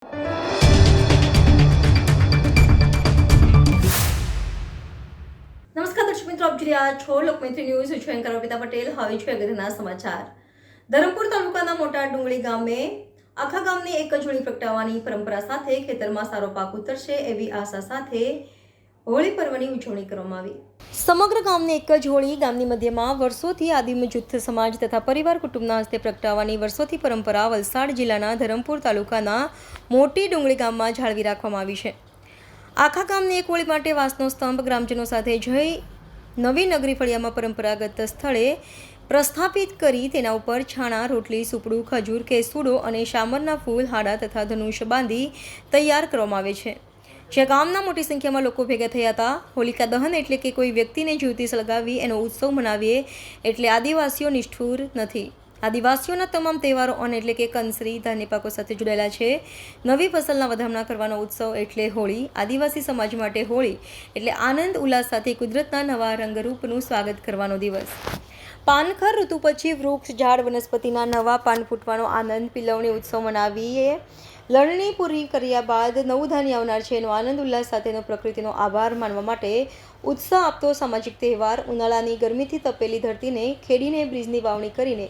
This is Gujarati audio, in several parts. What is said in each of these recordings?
નમસ્કાર દર્શક મિત્રો, આપ જોઈ રહ્યા છો લોકમૈત્રી ન્યૂઝ. હું છું એન્કર અર્પિતા પટેલ. હવે છે અગત્યના સમાચાર. ધરમપુર તાલુકાના મોટા ડુંગળી ગામે આખા ગામની એક જ હોળી પ્રગટાવવાની પરંપરા સાથે ખેતરમાં સારો પાક ઉતરશે એવી આશા સાથે હોળી પર્વની ઉજવણી કરવામાં આવી. સમગ્ર ગામની એક જ હોળી ગામની મધ્યમાં વર્ષોથી આદિમ જૂથ સમાજ તથા પરિવાર કુટુંબના હસ્તે પ્રગટાવવાની વર્ષોથી પરંપરા વલસાડ જિલ્લાના ધરમપુર તાલુકાના મોટી ડુંગળી ગામમાં જાળવી રાખવામાં આવી છે. આખા ગામની એક હોળી માટે વાંસનો સ્તંભ ગ્રામજનો સાથે જઈ નવી નગરી ફળિયામાં પરંપરાગત સ્થળે પ્રસ્થાપિત કરી તેના ઉપર છાણા, રોટલી, સુપડું, ખજૂર, કેસુડો અને શામરના ફૂલ, હાડા તથા ધનુષ બાંધી તૈયાર કરવામાં આવે છે. જ્યાં ગામના મોટી સંખ્યામાં લોકો ભેગા થયા હતા. હોલિકા દહન એટલે કે કોઈ વ્યક્તિને જીવતી સળગાવી એનો ઉત્સવ મનાવીએ એટલે આદિવાસીઓ નિષ્ઠુર નથી. આદિવાસીઓના તમામ તહેવારો એટલે કે કંસરી, ધાન્ય પાકો સાથે જોડાયેલા છે. નવી ફસલના વધામણા કરવાનો ઉત્સવ એટલે હોળી. આદિવાસી સમાજ માટે હોળી એટલે આનંદ ઉલ્લાસ સાથે કુદરતના નવા રંગરૂપનું સ્વાગત કરવાનો દિવસ. પાનખર ઋતુ પછી વૃક્ષ, ઝાડ, વનસ્પતિના નવા પાન ફૂટવાનો આનંદ, પિલવણી ઉત્સવ મનાવીએ લણણી પૂરી કર્યા બાદ નવું ધાન્ય આવનાર છે એનો આનંદ ઉલ્લાસ સાથેનો પ્રકૃતિનો આભાર માનવા માટે ઉત્સાહ આપતો સામાજિક તહેવાર. ઉનાળાની ગરમીથી તપેલી ધરતીને ખેડીને બ્રિજની વાવણી કરીને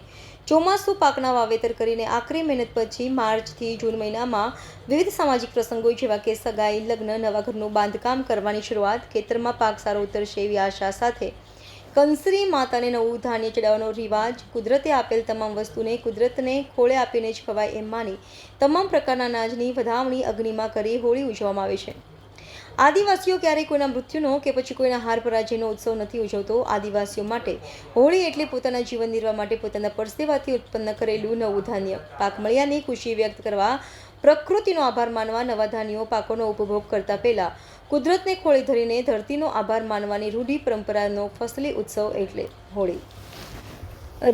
ચોમાસું પાકના વાવેતર કરીને આખરી મહેનત પછી માર્ચથી જૂન મહિનામાં વિવિધ સામાજિક પ્રસંગો જેવા કે સગાઈ, લગ્ન, નવા ઘરનું બાંધકામ કરવાની શરૂઆત. ખેતરમાં પાક સારો ઉતરશે એવી આશા સાથે કંસરી માતાને નવું ધાન્ય ચડાવવાનો રિવાજ. કુદરતે આપેલ તમામ વસ્તુને કુદરતને ખોળે આપીને જ ખવાય એમ માની તમામ પ્રકારના અનાજની વધામણી અગ્નિમાં કરી હોળી ઉજવવામાં આવે છે. આદિવાસીઓ ક્યારેય કોઈના મૃત્યુનો કે પછી કોઈના હાર પરાજયનો ઉત્સવ નથી ઉજવતો. આદિવાસીઓ માટે હોળી એટલે પોતાના જીવન નિર્વાહ માટે પોતાના પરસેવાથી ઉત્પન્ન કરેલું નવું ધાન્ય. પાક મળ્યાની ખુશી વ્યક્ત કરવા, પ્રકૃતિનો આભાર માનવા, નવા ધાન્યો પાકોનો ઉપભોગ કરતા પહેલા કુદરતને ખોળે ધરીને ધરતીનો આભાર માનવાની રૂઢિ પરંપરાનો ફસલી ઉત્સવ એટલે Holi.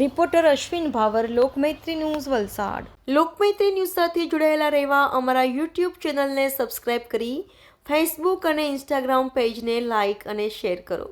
Reporter Ashwin power, Lokmaitri news, Valsad. Lokmaitri news સાથે જોડાયેલા રહેવા અમારા યુટ્યુબ ચેનલને સબસ્ક્રાઇબ કરી ફેસબુક અને ઇન્સ્ટાગ્રામ પેજને લાઇક અને શેર કરો.